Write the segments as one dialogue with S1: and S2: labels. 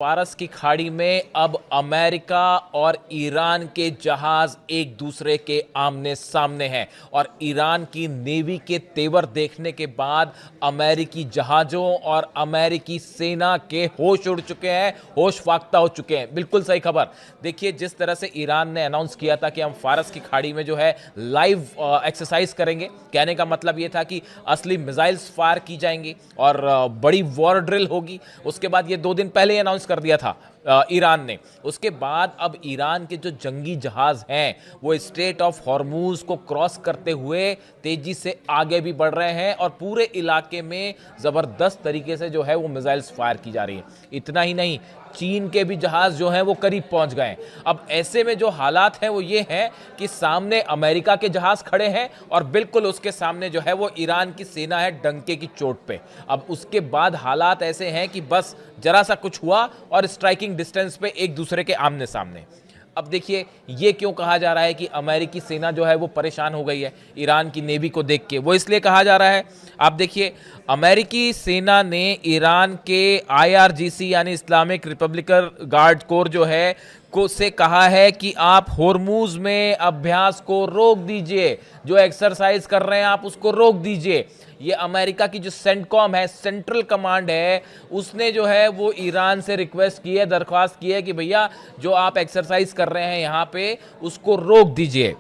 S1: फारस की खाड़ी में अब अमेरिका और ईरान के जहाज एक दूसरे के आमने सामने हैं और ईरान की नेवी के तेवर देखने के बाद अमेरिकी जहाजों और अमेरिकी सेना के होश उड़ चुके हैं, होश फाख्ता हो चुके हैं। बिल्कुल सही खबर। देखिए, जिस तरह से ईरान ने अनाउंस किया था कि हम फारस की खाड़ी में जो है लाइव एक्सरसाइज करेंगे, कहने का मतलब यह था कि असली मिसाइल्स फायर की जाएंगी और बड़ी वॉर ड्रिल होगी। उसके बाद ये 2 दिन पहले ही अनाउंस कर दिया था ईरान ने। उसके बाद अब ईरान के जो जंगी जहाज हैं वो स्ट्रेट ऑफ हॉर्मूज को क्रॉस करते हुए तेजी से आगे भी बढ़ रहे हैं और पूरे इलाके में जबरदस्त तरीके से जो है वो मिसाइल्स फायर की जा रही है। इतना ही नहीं, चीन के भी जहाज जो हैं वो करीब पहुंच गए। अब ऐसे में जो हालात हैं वो ये हैं कि सामने अमेरिका के जहाज खड़े हैं और बिल्कुल उसके सामने जो है वो ईरान की सेना है डंके की चोट पे। अब उसके बाद हालात ऐसे हैं कि बस जरा सा कुछ हुआ और स्ट्राइकिंग डिस्टेंस पे एक दूसरे के आमने सामने। अब देखिए, ये क्यों कहा जा रहा है कि अमेरिकी सेना जो है वो परेशान हो गई है ईरान की नेवी को देख के? वो इसलिए कहा जा रहा है, आप देखिए, अमेरिकी सेना ने ईरान के IRGC यानी इस्लामिक रिपब्लिकन गार्ड कोर जो है को से कहा है कि आप होर्मुज में अभ्यास को रोक दीजिए, जो एक्सरसाइज कर रहे हैं आप उसको रोक दीजिए। ये अमेरिका की जो सेंटकॉम है, सेंट्रल कमांड है, उसने जो है वो ईरान से रिक्वेस्ट की है, दरख्वास्त की है कि भैया जो आप एक्सरसाइज कर रहे हैं यहाँ पे उसको रोक दीजिए।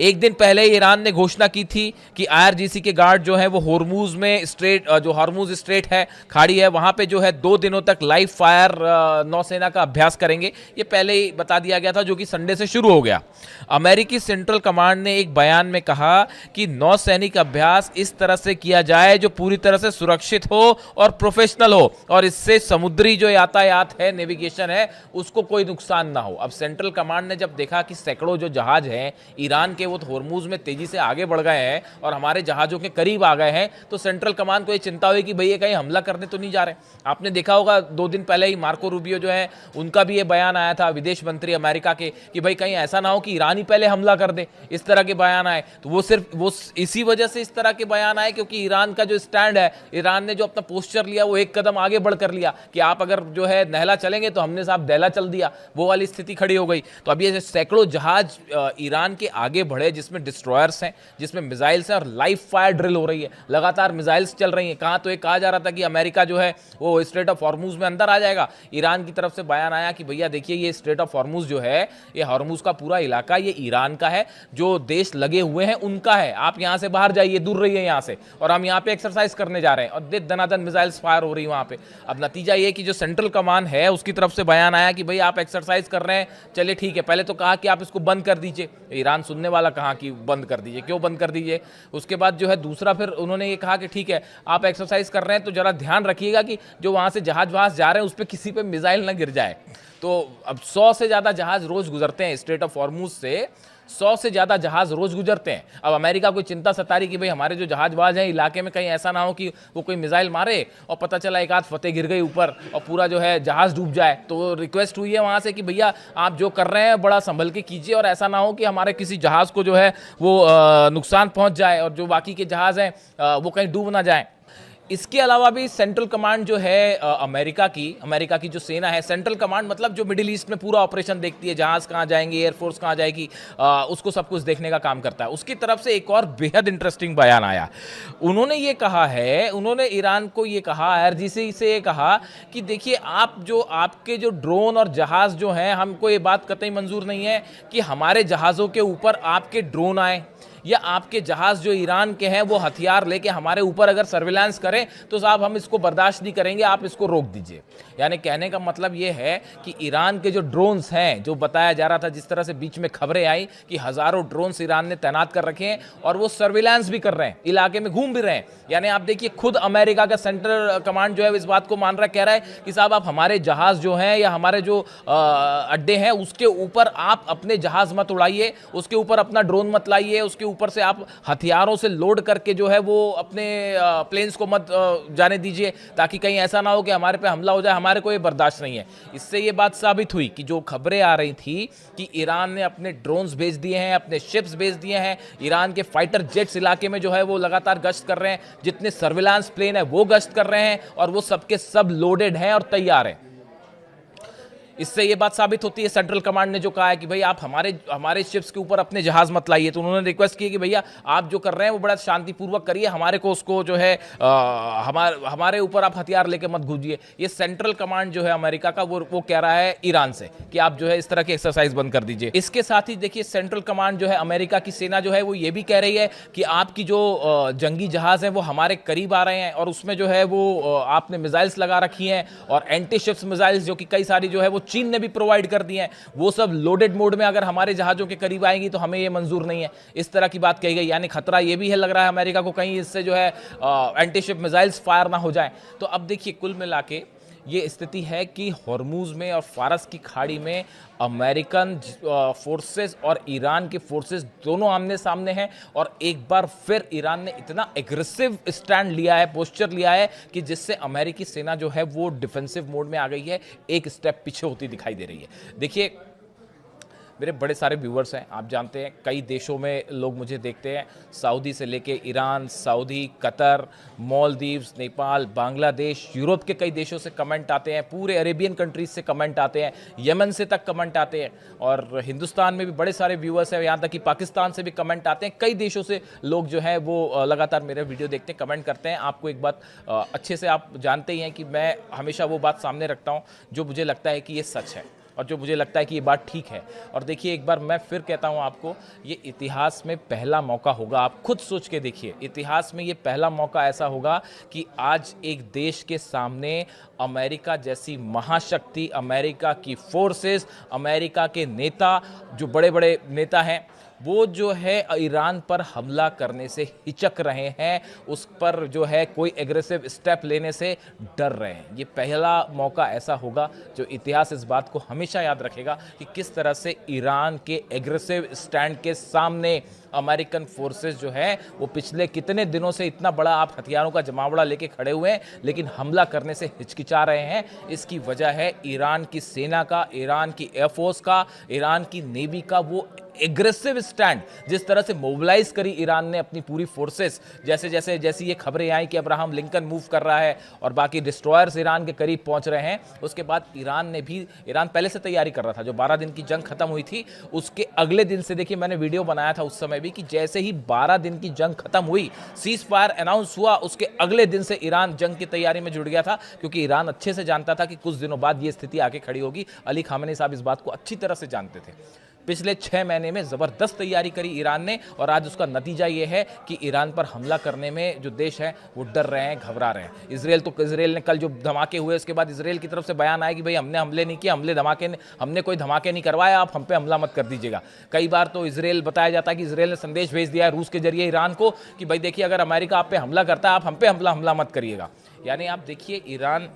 S1: एक दिन पहले ईरान ने घोषणा की थी कि IRGC के गार्ड जो है वो होर्मुज में जो हॉर्मुज स्ट्रेट है, खाड़ी है, वहां पे जो है 2 दिनों तक लाइव फायर नौसेना का अभ्यास करेंगे। ये पहले ही बता दिया गया था, जो कि संडे से शुरू हो गया। अमेरिकी सेंट्रल कमांड ने एक बयान में कहा कि नौसैनिक अभ्यास इस तरह से किया जाए जो पूरी तरह से सुरक्षित हो और प्रोफेशनल हो और इससे समुद्री जो यातायात है, नेविगेशन है, उसको कोई नुकसान ना हो। अब सेंट्रल कमांड ने जब देखा कि सैकड़ों जो जहाज हैं ईरान के वो होर्मुज में तेजी से आगे बढ़ गए हैं और हमारे जहाजों के करीब आ गए हैं, तो सेंट्रल कमांड को ये चिंता हुई कि भाई ये कहीं हमला करने तो नहीं जा रहे। आपने देखा होगा 2 दिन पहले ही मार्को रूबियो जो है उनका भी ये बयान आया था, विदेश मंत्री अमेरिका के, कि भाई कहीं ऐसा ना हो कि ईरान ही पहले हमला कर दे। इस तरह के बयान आए। तो वो इसी वजह से इस तरह के बयान आए क्योंकि ईरान का जो स्टैंड है, ईरान ने जो अपना पोस्चर लिया वो एक कदम आगे बढ़कर लिया कि आप अगर जो है नहला चलेंगे तो हमने साहब दहला चल दिया, वो वाली स्थिति खड़ी हो गई। तो अब ये सैकड़ों जहाज ईरान के आगे बढ़े, जिसमें डिस्ट्रॉयर्स हैं, जिसमें मिसाइल्स हैं और लाइव फायर ड्रिल हो रही है, लगातार मिसाइल्स चल रही हैं। कहां तो एक कहा जा रहा था कि अमेरिका जो है वो स्ट्रेट ऑफ हॉर्मुज में अंदर आ जाएगा। ईरान की तरफ से बयान आया कि भैया देखिए, ये स्ट्रेट ऑफ हॉर्मुज जो है, ये हॉर्मुज का पूरा इलाका ये ईरान का है, जो देश लगे हुए हैं उनका है, आप यहां से बाहर जाइए, दूर रहिए यहां से, और हम यहां पे एक्सरसाइज करने जा रहे हैं। और दनादन मिसाइल्स फायर हो रही है वहां पे। अब नतीजा ये कि जो सेंट्रल कमांड है उसकी तरफ से बयान आया कि भाई आप एक्सरसाइज कर रहे हैं, चलिए ठीक है। पहले तो कहा कि आप इसको बंद कर दीजिए, ईरान सुनने वाला कहा कि बंद कर दीजिए, क्यों बंद कर दीजिए। उसके बाद जो है दूसरा फिर उन्होंने ये कहा कि ठीक है, आप एक्सरसाइज कर रहे हैं तो जरा ध्यान रखिएगा कि जो वहां से जहाज वहां जा रहे हैं उस पर किसी पे मिसाइल ना गिर जाए। तो अब 100 से ज्यादा जहाज रोज गुजरते हैं स्ट्रेट ऑफ हॉर्मुज से, 100 से ज्यादा जहाज रोज गुजरते हैं। अब अमेरिका को चिंता सता रही कि भाई हमारे जो जहाजबाज हैं इलाके में कहीं ऐसा ना हो कि वो कोई मिसाइल मारे और पता चला एक आध फतेह गिर गई ऊपर और पूरा जो है जहाज डूब जाए। तो रिक्वेस्ट हुई है वहां से कि भैया आप जो कर रहे हैं बड़ा संभल के कीजिए और ऐसा ना हो कि हमारे किसी जहाज को जो है वो नुकसान पहुंच जाए और जो बाकी के जहाज हैं वो कहीं डूब ना जाए। इसके अलावा भी सेंट्रल कमांड जो है अमेरिका की जो सेना है, सेंट्रल कमांड मतलब जो मिडिल ईस्ट में पूरा ऑपरेशन देखती है, जहाज कहाँ जाएंगे, एयरफोर्स कहाँ जाएगी, उसको सब कुछ देखने का काम करता है। उसकी तरफ से एक और बेहद इंटरेस्टिंग बयान आया। उन्होंने ये कहा है, उन्होंने ईरान को ये कहा, IRGC से ये कहा कि देखिए, आपके जो ड्रोन और जहाज जो हैं, हमको ये बात कतई मंजूर नहीं है कि हमारे जहाज़ों के ऊपर आपके ड्रोन आए या आपके जहाज जो ईरान के हैं वो हथियार लेके हमारे ऊपर अगर सर्विलांस करें तो साहब हम इसको बर्दाश्त नहीं करेंगे, आप इसको रोक दीजिए। यानी कहने का मतलब ये है कि ईरान के जो ड्रोन्स हैं, जो बताया जा रहा था, जिस तरह से बीच में खबरें आई कि हजारों ड्रोन्स ईरान ने तैनात कर रखे हैं और वो सर्विलांस भी कर रहे हैं, इलाके में घूम भी रहे हैं। यानी आप देखिए, खुद अमेरिका का सेंट्रल कमांड जो है इस बात को मान रहा, कह रहा है कि साहब आप हमारे जहाज जो हैं या हमारे जो अड्डे हैं उसके ऊपर आप अपने जहाज मत उड़ाइए, उसके ऊपर अपना ड्रोन मत लाइए, उसके ऊपर से आप हथियारों से लोड करके जो है वो अपने प्लेन्स को मत जाने दीजिए, ताकि कहीं ऐसा ना हो कि हमारे पे हमला हो जाए, हमारे को ये बर्दाश्त नहीं है। इससे ये बात साबित हुई कि जो खबरें आ रही थी कि ईरान ने अपने ड्रोन्स भेज दिए हैं, अपने शिप्स भेज दिए हैं, ईरान के फाइटर जेट्स इलाके में जो है वो लगातार गश्त कर रहे हैं, जितने सर्विलांस प्लेन है वो गश्त कर रहे हैं और वो सबके सब लोडेड हैं और तैयार हैं। इससे ये बात साबित होती है, सेंट्रल कमांड ने जो कहा है कि भाई आप हमारे हमारे शिप्स के ऊपर अपने जहाज मत लाइए, तो उन्होंने रिक्वेस्ट की कि भैया आप जो कर रहे हैं वो बड़ा शांतिपूर्वक करिए, हमारे को उसको जो है हमारे ऊपर आप हथियार लेके मत घुसिए। ये सेंट्रल कमांड जो है अमेरिका का वो कह रहा है ईरान से कि आप जो है इस तरह की एक्सरसाइज बंद कर दीजिए। इसके साथ ही देखिए सेंट्रल कमांड जो है अमेरिका की सेना जो है वो ये भी कह रही है कि आपकी जो जंगी जहाज है वो हमारे करीब आ रहे हैं और उसमें जो है वो आपने मिसाइल्स लगा रखी हैं और एंटी शिप्स मिसाइल्स जो कि कई सारी जो है वो चीन ने भी प्रोवाइड कर दी हैं, वो सब लोडेड मोड में अगर हमारे जहाज़ों के करीब आएंगी तो हमें ये मंजूर नहीं है। इस तरह की बात कही गई, यानी खतरा ये भी है लग रहा है अमेरिका को कहीं इससे जो है एंटी शिप मिसाइल्स फायर ना हो जाए। तो अब देखिए कुल मिला के ये स्थिति है कि हॉर्मूज में और फारस की खाड़ी में अमेरिकन फोर्सेस और ईरान के फोर्सेस दोनों आमने सामने हैं और एक बार फिर ईरान ने इतना एग्रेसिव स्टैंड लिया है, पोस्चर लिया है कि जिससे अमेरिकी सेना जो है वो डिफेंसिव मोड में आ गई है, एक स्टेप पीछे होती दिखाई दे रही है। देखिए मेरे बड़े सारे व्यूवर्स हैं, आप जानते हैं कई देशों में लोग मुझे देखते हैं, सऊदी से लेके Iran, Saudi, Qatar, Maldives, Nepal, Bangladesh, Europe के कई देशों से कमेंट आते हैं, पूरे अरेबियन कंट्रीज से कमेंट आते हैं, यमन से तक कमेंट आते हैं और हिंदुस्तान में भी बड़े सारे व्यूवर्स हैं, यहाँ तक कि पाकिस्तान से भी कमेंट आते हैं। कई देशों से लोग जो हैं वो लगातार मेरे वीडियो देखते हैं, कमेंट करते हैं। आपको एक बात अच्छे से आप जानते ही हैं कि मैं हमेशा वो बात सामने रखता हूँ जो मुझे लगता है कि ये सच है और जो मुझे लगता है कि ये बात ठीक है। और देखिए एक बार मैं फिर कहता हूँ आपको, ये इतिहास में पहला मौका होगा, आप खुद सोच के देखिए, इतिहास में ये पहला मौका ऐसा होगा कि आज एक देश के सामने अमेरिका जैसी महाशक्ति, अमेरिका की फोर्सेस, अमेरिका के नेता, जो बड़े बड़े नेता हैं, वो जो है ईरान पर हमला करने से हिचक रहे हैं, उस पर जो है कोई एग्रेसिव स्टेप लेने से डर रहे हैं। ये पहला मौका ऐसा होगा जो इतिहास इस बात को हमेशा याद रखेगा कि किस तरह से ईरान के एग्रेसिव स्टैंड के सामने अमेरिकन फोर्सेस जो है वो पिछले कितने दिनों से इतना बड़ा आप हथियारों का जमावड़ा लेके खड़े हुए हैं लेकिन हमला करने से हिचकिचा रहे हैं। इसकी वजह है ईरान की सेना का, ईरान की एयरफोर्स का, ईरान की नेवी का वो एग्रेसिव स्टैंड, जिस तरह से मोबिलाइज करी ईरान ने अपनी पूरी फोर्सेस। जैसी ये खबरें आई कि अब्राहम लिंकन मूव कर रहा है और बाकी डिस्ट्रॉयर्स ईरान के करीब पहुंच रहे हैं, उसके बाद ईरान पहले से तैयारी कर रहा था। जो 12 दिन की जंग खत्म हुई थी उसके अगले दिन से, देखिए मैंने वीडियो बनाया था उस समय भी, कि जैसे ही 12 दिन की जंग खत्म हुई, सीज फायर अनाउंस हुआ, उसके अगले दिन से ईरान जंग की तैयारी में जुड़ गया था, क्योंकि ईरान अच्छे से जानता था कि कुछ दिनों बाद ये स्थिति आके खड़ी होगी। अली खामेनी साहब इस बात को अच्छी तरह से जानते थे। पिछले 6 महीने में ज़बरदस्त तैयारी करी ईरान ने और आज उसका नतीजा ये है कि ईरान पर हमला करने में जो देश हैं वो डर रहे हैं, घबरा रहे हैं। इजराइल ने कल जो धमाके हुए उसके बाद इजराइल की तरफ से बयान आया कि भाई हमने हमले नहीं किए, हमने कोई धमाके नहीं करवाया, आप हम पे हमला मत कर दीजिएगा। कई बार तो इजराइल बताया जाता है कि इजराइल ने संदेश भेज दिया है रूस के जरिए ईरान को कि भाई देखिए अगर अमेरिका आप पे हमला करता है, आप हम पे हमला मत करिएगा। यानी आप देखिए ईरान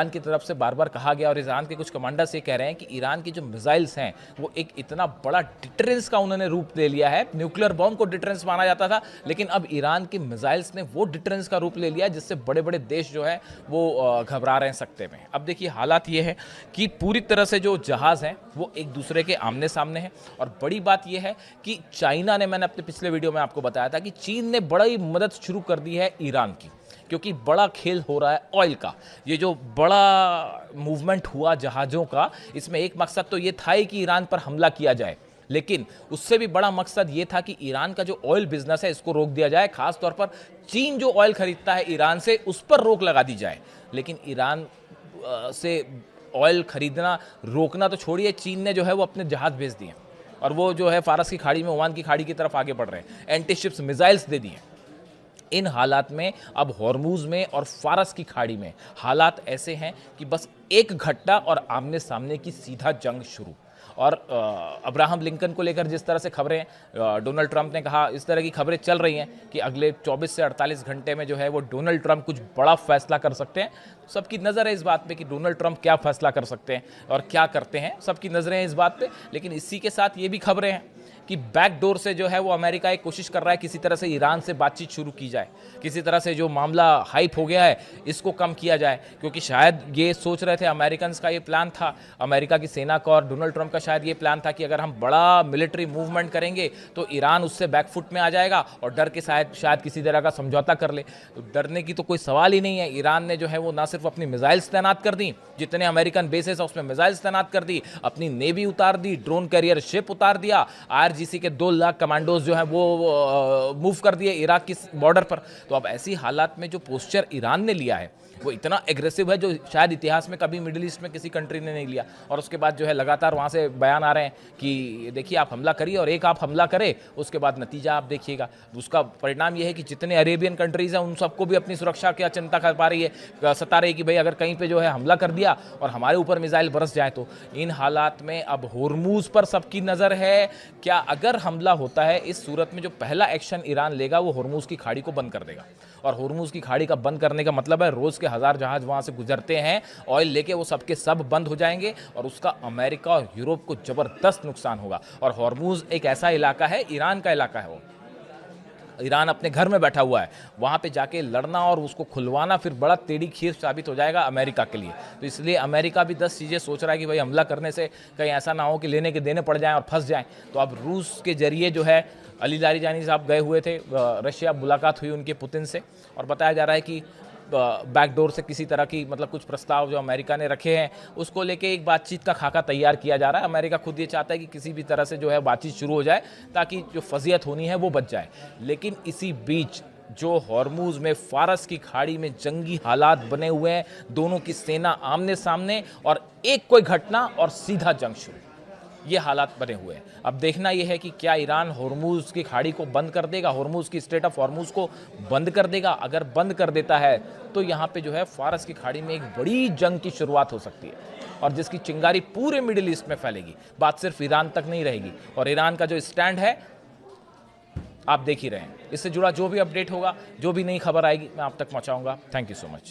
S1: की तरफ से बार बार कहा गया और ईरान के कुछ कमांडर्स ये कह रहे हैं कि ईरान की जो मिसाइल्स हैं वो एक इतना बड़ा डिटरेंस का उन्होंने रूप ले लिया है। न्यूक्लियर बॉम्ब को डिटरेंस माना जाता था, लेकिन अब ईरान की मिसाइल्स ने वो डिटरेंस का रूप ले लिया है जिससे बड़े बड़े देश जो है वो घबरा रहे हैं सकते में। अब देखिए हालात ये है कि पूरी तरह से जो जहाज़ हैं वो एक दूसरे के आमने सामने हैं और बड़ी बात यह है कि चाइना ने, मैंने अपने पिछले वीडियो में आपको बताया था कि चीन ने बड़ी मदद शुरू कर दी है ईरान की, क्योंकि बड़ा खेल हो रहा है ऑयल का। ये जो बड़ा मूवमेंट हुआ जहाज़ों का, इसमें एक मकसद तो ये था ही कि ईरान पर हमला किया जाए, लेकिन उससे भी बड़ा मकसद ये था कि ईरान का जो ऑयल बिजनेस है इसको रोक दिया जाए। खास तौर पर चीन जो ऑयल खरीदता है ईरान से, उस पर रोक लगा दी जाए। लेकिन ईरान से ऑयल खरीदना रोकना तो छोड़िए, चीन ने जो है वो अपने जहाज़ भेज दिए और वो जो है फारस की खाड़ी में, ओमान की खाड़ी की तरफ आगे बढ़ रहे हैं, एंटी शिप्स मिसाइल्स दे दिए। इन हालात में अब हॉर्मूज में और फारस की खाड़ी में हालात ऐसे हैं कि बस एक घटना और आमने सामने की सीधा जंग शुरू। और अब्राहम लिंकन को लेकर जिस तरह से खबरें, डोनाल्ड ट्रंप ने कहा, इस तरह की खबरें चल रही हैं कि अगले 24 से 48 घंटे में जो है वो डोनाल्ड ट्रंप कुछ बड़ा फैसला कर सकते हैं। सबकी नज़र है इस बात पे कि डोनाल्ड ट्रंप क्या फैसला कर सकते हैं और क्या करते हैं, सबकी नज़रें हैं इस बात पे। लेकिन इसी के साथ ये भी खबरें हैं कि बैकडोर से जो है वो अमेरिका एक कोशिश कर रहा है किसी तरह से ईरान से बातचीत शुरू की जाए, किसी तरह से जो मामला हाइप हो गया है इसको कम किया जाए, क्योंकि शायद ये सोच रहे थे अमेरिकन का ये प्लान था, अमेरिका की सेना का और डोनाल्ड ट्रंप का शायद ये प्लान था कि अगर हम बड़ा मिलिट्री मूवमेंट करेंगे तो ईरान उससे बैकफुट में आ जाएगा और डर के शायद किसी तरह का समझौता कर ले। तो डरने की तो कोई सवाल ही नहीं है। ईरान ने जो है वो ना सिर्फ अपनी मिसाइल्स तैनात कर दी, जितने अमेरिकन बेसेस है उसमें मिसाइल्स तैनात कर दी, अपनी नेवी उतार दी, ड्रोन कैरियर शिप उतार दिया, आईआरजीसी के 2 लाख कमांडोज जो है वो मूव कर दिए इराक की बॉर्डर पर। तो अब ऐसी हालात में जो पोस्चर ईरान ने लिया है वो इतना एग्रेसिव है जो शायद इतिहास में कभी मिडिल ईस्ट में किसी कंट्री ने नहीं लिया। और उसके बाद जो है लगातार वहाँ से बयान आ रहे हैं कि देखिए आप हमला करिए, और एक आप हमला करें उसके बाद नतीजा आप देखिएगा। उसका परिणाम ये है कि जितने अरेबियन कंट्रीज़ हैं उन सबको भी अपनी सुरक्षा की चिंता कर पा रही है, सता रही है कि भाई अगर कहीं पर जो है हमला कर दिया और हमारे ऊपर मिसाइल बरस जाए तो। इन हालात में अब होर्मुज पर सबकी नज़र है। क्या अगर हमला होता है इस सूरत में जो पहला एक्शन ईरान लेगा वो होर्मुज की खाड़ी को बंद कर देगा। और होर्मुज की खाड़ी का बंद करने का मतलब है रोज़ के 1000 जहाज वहाँ से गुजरते हैं ऑयल लेके, वो सबके सब बंद हो जाएंगे और उसका अमेरिका और यूरोप को ज़बरदस्त नुकसान होगा। और होर्मुज एक ऐसा इलाका है, ईरान का इलाका है, वो ईरान अपने घर में बैठा हुआ है, वहाँ पे जाके लड़ना और उसको खुलवाना फिर बड़ा टेढ़ी खीर साबित हो जाएगा अमेरिका के लिए। तो इसलिए अमेरिका भी 10 चीज़ें सोच रहा है कि भाई हमला करने से कहीं ऐसा ना हो कि लेने के देने पड़ जाएं और फंस जाएं। तो अब रूस के जरिए जो है अली लारीजानी साहब गए हुए थे रशिया, मुलाकात हुई उनके पुतिन से, और बताया जा रहा है कि बैकडोर से किसी तरह की मतलब कुछ प्रस्ताव जो अमेरिका ने रखे हैं उसको लेके एक बातचीत का खाका तैयार किया जा रहा है। अमेरिका खुद ये चाहता है कि किसी भी तरह से जो है बातचीत शुरू हो जाए ताकि जो फजीयत होनी है वो बच जाए। लेकिन इसी बीच जो हॉर्मुज में फारस की खाड़ी में जंगी हालात बने हुए हैं, दोनों की सेना आमने सामने और एक कोई घटना और सीधा जंग शुरू, ये हालात बने हुए हैं। अब देखना यह है कि क्या ईरान होर्मुज की खाड़ी को बंद कर देगा, होर्मुज की स्ट्रेट ऑफ होर्मुज को बंद कर देगा। अगर बंद कर देता है तो यहाँ पे जो है फारस की खाड़ी में एक बड़ी जंग की शुरुआत हो सकती है और जिसकी चिंगारी पूरे मिडिल ईस्ट में फैलेगी। बात सिर्फ ईरान तक नहीं रहेगी और ईरान का जो स्टैंड है आप देख ही रहे हैं। इससे जुड़ा जो भी अपडेट होगा, जो भी नई खबर आएगी मैं आप तक पहुँचाऊँगा। Thank you so much.